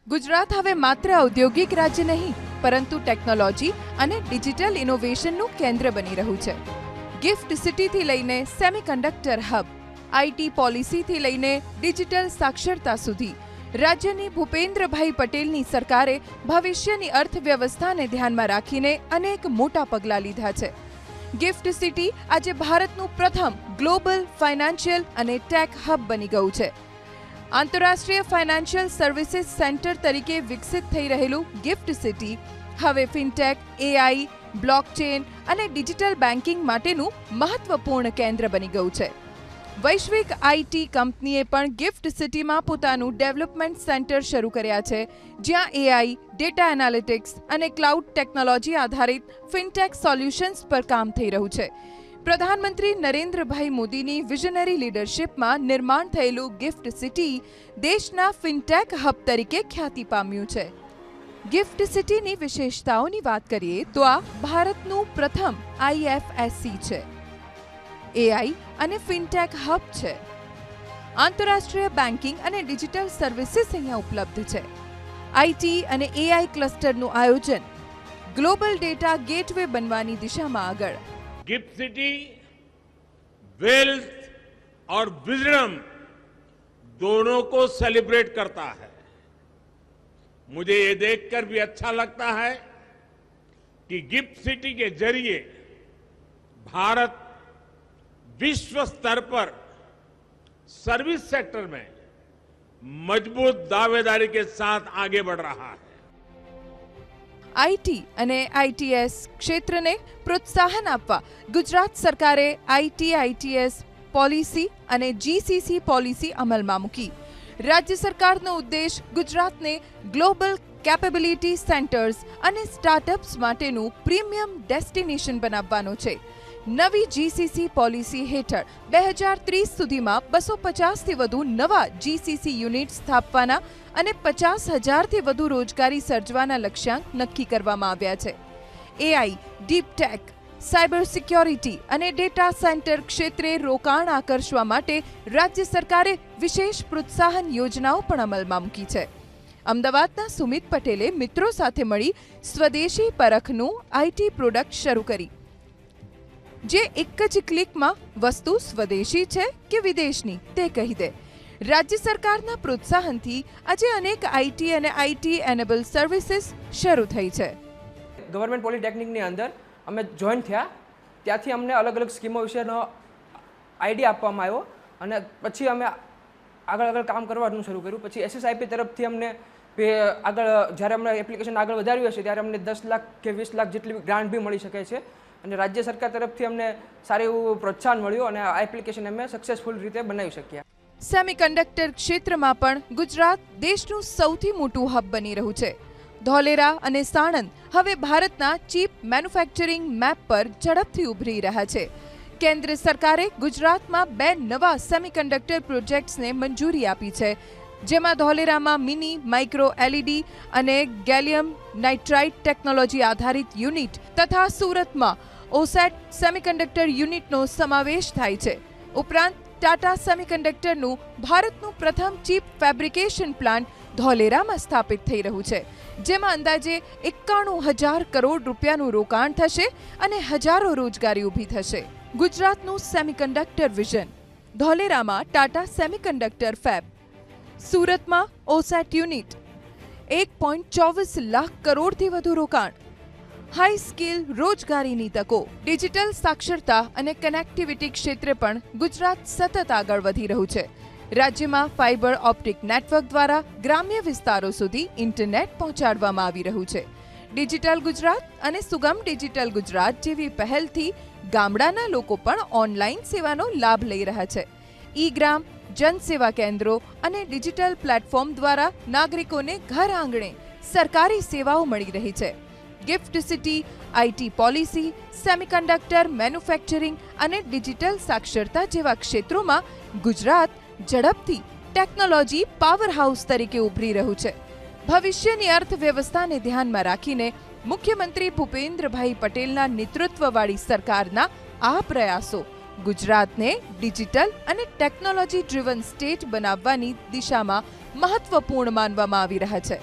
ગુજરાત હવે માત્ર ઔદ્યોગિક રાજ્ય નહીં પરંતુ ટેકનોલોજી અને ડિજિટલ ઇનોવેશનનું કેન્દ્ર બની રહ્યું છે. ગિફ્ટ સિટીથી લઈને સેમિકન્ડક્ટર હબ, આઈટી પોલિસીથી લઈને ડિજિટલ સાક્ષરતા સુધી રાજ્યની ભૂપેન્દ્રભાઈ પટેલની સરકારે ભવિષ્યની અર્થવ્યવસ્થાને ધ્યાનમાં રાખીને અનેક મોટા પગલાં લીધા છે. ગિફ્ટ સિટી આજે ભારતનું પ્રથમ ગ્લોબલ ફાઇનાન્શિયલ અને ટેક હબ બની ગયું છે. આંતરરાષ્ટ્રીય ફાઇનાન્શિયલ સર્વિસીસ સેન્ટર તરીકે વિકસિત થઈ રહેલું ગિફ્ટ સિટી હવે ફિનટેક, એઆઈ, બ્લોકચેન અને ડિજિટલ બેન્કિંગ માટેનું મહત્વપૂર્ણ કેન્દ્ર બની ગયું છે. વૈશ્વિક આઈટી કંપનીએ પણ ગિફ્ટ સિટીમાં પોતાનું ડેવલપમેન્ટ સેન્ટર શરૂ કર્યા છે, જ્યાં એઆઈ, ડેટા એનાલિટિક્સ અને ક્લાઉડ ટેકનોલોજી આધારિત ફિનટેક સોલ્યુશન્સ પર કામ થઈ રહ્યું છે. પ્રધાનમંત્રી નરેન્દ્રભાઈ મોદીની વિઝનરી લીડરશિપમાં નિર્માણ થયેલું ગિફ્ટ સિટી દેશના ફિનટેક હબ તરીકે ખ્યાતિ પામ્યું છે. ગિફ્ટ સિટીની વિશેષતાઓની વાત કરીએ તો આ ભારતનું પ્રથમ આઈએફએસસી છે, એઆઈ અને ફિનટેક હબ છે. આંતરરાષ્ટ્રીય બેન્કિંગ અને ડિજિટલ સર્વિસીસ અહીંયા ઉપલબ્ધ છે. આઈટી અને એઆઈ ક્લસ્ટરનું આયોજન ગ્લોબલ ડેટા ગેટવે બનવાની દિશામાં આગળ. गिफ्ट सिटी वेल्थ और विजडम दोनों को सेलिब्रेट करता है. मुझे ये देखकर भी अच्छा लगता है कि गिफ्ट सिटी के जरिए भारत विश्व स्तर पर सर्विस सेक्टर में मजबूत दावेदारी के साथ आगे बढ़ रहा है. આઈટી અને આઈટીએસ ક્ષેત્રને પ્રોત્સાહન આપવા ગુજરાત સરકારે આઈટીઆઈટીએસ પોલિસી અને જીસીસી પોલિસી અમલમાં મૂકી. રાજ્ય સરકારનો ઉદ્દેશ ગુજરાતને ગ્લોબલ કેપેબિલિટી સેન્ટર્સ અને સ્ટાર્ટઅપ્સ માટેનું પ્રીમિયમ ડેસ્ટિનેશન બનાવવાનો છે. નવી જીસીસી પોલિસી હેઠળ 2030 સુધીમાં 250થી વધુ નવા જીસીસી યુનિટ સ્થાપવાના અને 50,000થી વધુ રોજગારી સર્જવાના લક્ષ્યાંક નક્કી કરવામાં આવ્યા છે. AI, deep tech, cyber security અને ડેટા સેન્ટર ક્ષેત્રે રોકાણ આકર્ષવા માટે રાજ્ય સરકારે વિશેષ પ્રોત્સાહન યોજનાઓ પણ અમલમાં મૂકી છે. અમદાવાદના સુમિત પટેલે મિત્રો સાથે મળી સ્વદેશી પરખનું આઈટી પ્રોડક્ટ શરૂ કરી, જે એક જ ક્લિકમાં વસ્તુ સ્વદેશી છે કે વિદેશની તે કહી દે. રાજ્ય સરકારના પ્રોત્સાહનથી આજે અનેક આઈટી અને આઈટી એનેબલ સર્વિસીસ શરૂ થઈ છે. ગવર્મેન્ટ પોલિટેકનિકની અંદર અમે જોઈન થયા, ત્યાંથી અમને અલગ અલગ સ્કીમો વિશેનો આઈડિયા આપવામાં આવ્યો અને પછી અમે આગળ કામ કરવાનું શરૂ કર્યું. પછી એસએસઆઈપી તરફથી અમને આગળ જ્યારે અમને એપ્લિકેશન આગળ વધાર્યું હશે ત્યારે અમને 10 લાખ કે 20 લાખ જેટલી ગ્રાન્ટ બી મળી શકે છે અને રાજ્ય સરકાર તરફથી અમને સારું એવું પ્રોત્સાહન મળ્યું અને આ એપ્લિકેશન અમે સક્સેસફુલ રીતે બનાવી શક્યા. સેમિકન્ડક્ટર ક્ષેત્રમાં પણ ગુજરાત દેશનું સૌથી મોટું હબ બની રહ્યું છે. ધોલેરા અને સાણંદ હવે ભારતના ચીપ મેન્યુફેક્ચરિંગ મેપ પર ઝડપથી ઉભરી રહ્યા છે. કેન્દ્ર સરકારે ગુજરાતમાં 2 નવા સેમિકન્ડક્ટર પ્રોજેક્ટ્સને મંજૂરી આપી છે, જેમાં ધોલેરામાં મિની માઇક્રો એલઈડી અને ગેલિયમ નાઇટ્રાઇડ ટેકનોલોજી આધારિત યુનિટ તથા સુરતમાં ઓસેટ સેમિકન્ડક્ટર યુનિટનો સમાવેશ થાય છે. ઉપરાંત ટાટા સેમિકન્ડક્ટરનું ભારતનું પ્રથમ ચીપ ફેબ્રિકેશન પ્લાન્ટ ધોલેરામાં સ્થાપિત થઈ રહ્યું છે, જેમાં અંદાજે 91,000 કરોડ રૂપિયાનું રોકાણ થશે અને હજારો રોજગારી ઊભી થશે. ગુજરાતનું સેમિકન્ડક્ટર વિઝન. ધોલેરામાં ટાટા સેમિકન્ડક્ટર ફેબ, સુરતમાં ઓસેટ યુનિટ, 1.24 લાખ કરોડથી વધુ રોકાણ, હાઈ સ્કિલ રોજગારીની તકો. ડિજિટલ સાક્ષરતા અને કનેક્ટિવિટી ક્ષેત્રે પણ ગુજરાત સતત આગળ વધી રહ્યું છે. રાજ્યમાં ફાઇબર ઓપ્ટિક નેટવર્ક દ્વારા ગ્રામ્ય વિસ્તારો સુધી ઇન્ટરનેટ પહોંચાડવામાં આવી રહ્યું છે. ડિજિટલ ગુજરાત અને સુગમ ડિજિટલ ગુજરાત જેવી પહેલથી ગામડાના લોકો પણ ઓનલાઈન સેવાનો લાભ લઈ રહ્યા છે. ઈ ગ્રામ, જનસેવા કેન્દ્રો અને ડિજિટલ પ્લેટફોર્મ દ્વારા નાગરિકોને ઘર આંગણે સરકારી સેવાઓ મળી રહી છે. Gift city, IT policy, semiconductor manufacturing અને ડિજિટલ સાક્ષરતા જેવા ક્ષેત્રોમાં ગુજરાત ઝડપથી ટેકનોલોજી પાવર હાઉસ તરીકે ઉભરી રહ્યું છે. ભવિષ્યની અર્થવ્યવસ્થાને ધ્યાનમાં રાખીને મુખ્યમંત્રી ભૂપેન્દ્રભાઈ પટેલના નેતૃત્વવાળી સરકારના આ પ્રયાસો ગુજરાતને ડિજિટલ અને ટેકનોલોજી ડ્રિવન સ્ટેટ બનાવવાની દિશામાં મહત્વપૂર્ણ માનવામાં આવી રહ્યા છે.